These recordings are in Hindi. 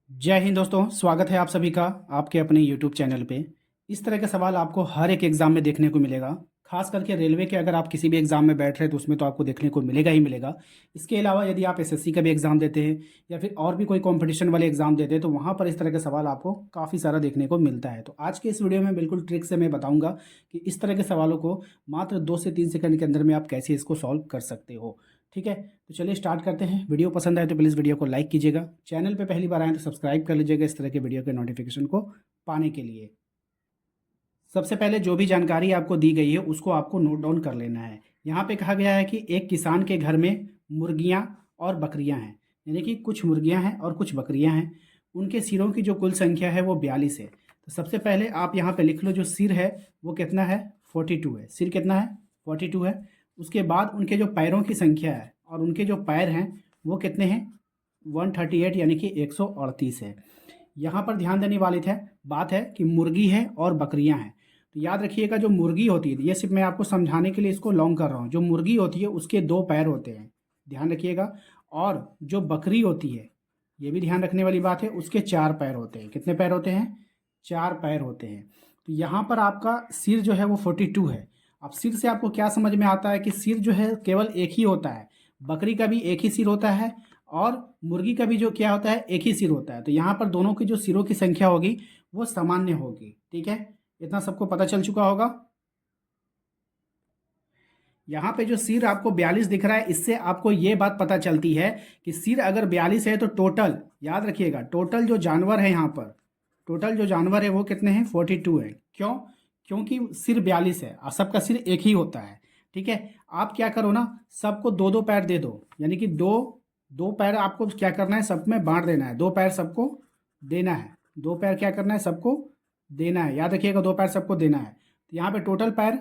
जय हिंद दोस्तों, स्वागत है आप सभी का आपके अपने YouTube चैनल पे। इस तरह के सवाल आपको हर एक एग्ज़ाम में देखने को मिलेगा। खास करके रेलवे के अगर आप किसी भी एग्ज़ाम में बैठ रहे हैं तो उसमें तो आपको देखने को मिलेगा ही मिलेगा। इसके अलावा यदि आप एसएससी का भी एग्ज़ाम देते हैं या फिर और भी कोई कॉम्पिटिशन वाले एग्ज़ाम देते हैं तो वहाँ पर इस तरह के सवाल आपको काफ़ी सारा देखने को मिलता है। तो आज के इस वीडियो में बिल्कुल ट्रिक से मैं बताऊँगा कि इस तरह के सवालों को मात्र 2 से 3 सेकंड के अंदर में आप कैसे इसको सॉल्व कर सकते हो। ठीक है, तो चलिए स्टार्ट करते हैं। वीडियो पसंद आए तो प्लीज़ वीडियो को लाइक कीजिएगा। चैनल पे पहली बार आए तो सब्सक्राइब कर लीजिएगा इस तरह के वीडियो के नोटिफिकेशन को पाने के लिए। सबसे पहले जो भी जानकारी आपको दी गई है उसको आपको नोट डाउन कर लेना है। यहाँ पे कहा गया है कि एक किसान के घर में मुर्गियाँ और बकरियाँ हैं, यानी कि कुछ मुर्गियाँ हैं और कुछ बकरियाँ हैं। उनके सिरों की जो कुल संख्या है वो 42 है। तो सबसे पहले आप यहाँ पे लिख लो, जो सिर है वो कितना है, 42 है। सिर कितना है, 42 है। उसके बाद उनके जो पैरों की संख्या है और उनके जो पैर हैं वो कितने हैं, 138 यानी कि 138 है। यहाँ पर ध्यान देने वाली बात है कि मुर्गी है और बकरियां हैं। तो याद रखिएगा, जो मुर्गी होती है, ये सिर्फ मैं आपको समझाने के लिए इसको लॉन्ग कर रहा हूँ। जो मुर्गी होती है उसके 2 पैर होते हैं, ध्यान रखिएगा। और जो बकरी होती है, ये भी ध्यान रखने वाली बात है, उसके 4 पैर होते हैं। कितने पैर होते हैं, 4 पैर होते हैं। तो यहाँ पर आपका सिर जो है वो 42 है। अब सिर से आपको क्या समझ में आता है कि सिर जो है केवल एक ही होता है। बकरी का भी एक ही सिर होता है और मुर्गी का भी जो क्या होता है, एक ही सिर होता है। तो यहाँ पर दोनों की जो सिरों की संख्या होगी वो सामान्य होगी। ठीक है, इतना सबको पता चल चुका होगा। यहाँ पे जो सिर आपको 42 दिख रहा है, इससे आपको ये बात पता चलती है कि सिर अगर 42 है तो टोटल, याद रखिएगा, टोटल जो जानवर है यहाँ पर, टोटल जो जानवर है वो कितने हैं, 42 है। क्यों? क्योंकि सिर 42 है और सबका सिर एक ही होता है। ठीक है, आप क्या करो ना, सबको 2-2 पैर दे दो, यानी कि दो दो पैर आपको क्या करना है, सब में बांट देना है। 2 पैर सबको देना है, 2 पैर क्या करना है, सबको देना है। याद रखिएगा, 2 पैर सबको देना है। तो यहाँ पे टोटल पैर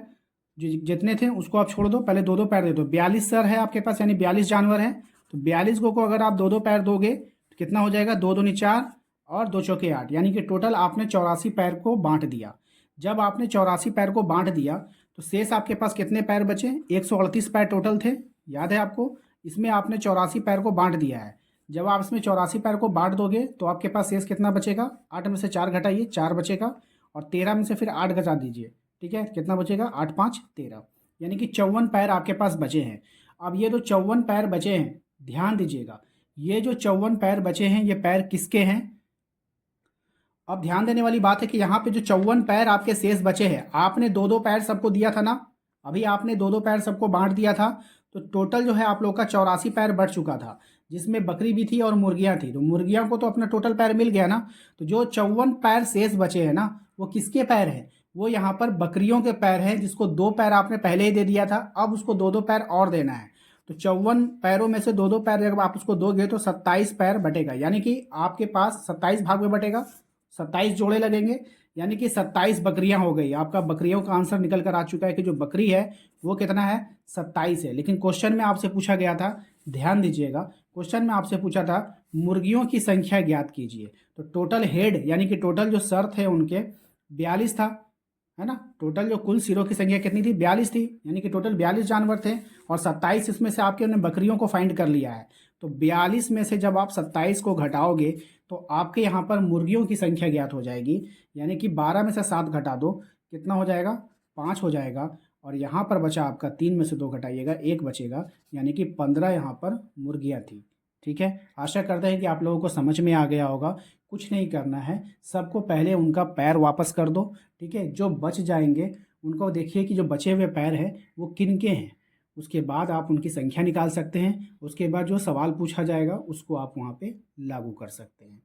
जो जितने थे उसको आप छोड़ दो, पहले 2-2 पैर दे दो। 42 सर है आपके पास, यानी 42 जानवर हैं। तो 42 को अगर आप 2-2 पैर दोगे तो कितना हो जाएगा, 2 दूनी 4 और 2 चौके 8, यानी कि टोटल आपने 84 पैर को बांट दिया। जब आपने 84 पैर को बांट दिया तो शेष आपके पास कितने पैर बचे, 138 पैर टोटल थे, याद है आपको। इसमें आपने 84 पैर को बांट दिया है। जब आप इसमें 84 पैर को बांट दोगे तो आपके पास शेष कितना बचेगा, 8 में से 4 घटाइए, 4 बचेगा। और 13 में से फिर 8 घटा दीजिए। ठीक है, कितना बचेगा, 8 5 13, यानी कि 54 पैर आपके पास बचे हैं। अब ये जो 54 पैर बचे हैं, ध्यान दीजिएगा, ये जो 54 पैर बचे हैं ये पैर किसके हैं। अब ध्यान देने वाली बात है कि यहाँ पे जो 54 पैर आपके शेष बचे हैं, आपने 2-2 पैर सबको दिया था ना, अभी आपने 2-2 पैर सबको बांट दिया था। तो टोटल जो है आप लोग का 84 पैर बढ़ चुका था, जिसमें बकरी भी थी और मुर्गियाँ थी। तो मुर्गियों को तो अपना टोटल पैर मिल गया ना। तो जो 54 पैर शेष बचे हैं ना, वो किसके पैर हैं, वो यहाँ पर बकरियों के पैर हैं, जिसको 2 पैर आपने पहले ही दे दिया था, अब उसको 2-2 पैर और देना है। तो 54 पैरों में से 2-2 पैर जब आप उसको दोगे तो 27 पैर बटेगा, यानी कि आपके पास 27 भाग में बटेगा, 27 जोड़े लगेंगे, यानी कि 27 बकरियां हो गई। आपका बकरियों का आंसर निकल कर आ चुका है कि जो बकरी है वो कितना है, 27 है। लेकिन क्वेश्चन में आपसे पूछा गया था, ध्यान दीजिएगा, क्वेश्चन में आपसे पूछा था मुर्गियों की संख्या ज्ञात कीजिए। तो टोटल हेड यानी कि टोटल जो सर थे उनके 42 था, है ना। टोटल जो कुल सिरों की संख्या कितनी थी, 42 थी, यानी कि टोटल 42 जानवर थे। और 27 इसमें से आपके उन्होंने बकरियों को फाइंड कर लिया है। तो 42 में से जब आप 27 को घटाओगे तो आपके यहाँ पर मुर्गियों की संख्या ज्ञात हो जाएगी। यानी कि 12 में से 7 घटा दो, कितना हो जाएगा, 5 हो जाएगा। और यहाँ पर बचा आपका 3 में से 2 घटाइएगा, 1 बचेगा, यानी कि 15 यहाँ पर मुर्गियाँ थी। ठीक है, आशा करते हैं कि आप लोगों को समझ में आ गया होगा। कुछ नहीं करना है, सबको पहले उनका पैर वापस कर दो। ठीक है, जो बच जाएंगे उनको देखिए कि जो बचे हुए पैर हैं वो किन के हैं। उसके बाद आप उनकी संख्या निकाल सकते हैं। उसके बाद जो सवाल पूछा जाएगा उसको आप वहाँ पे लागू कर सकते हैं।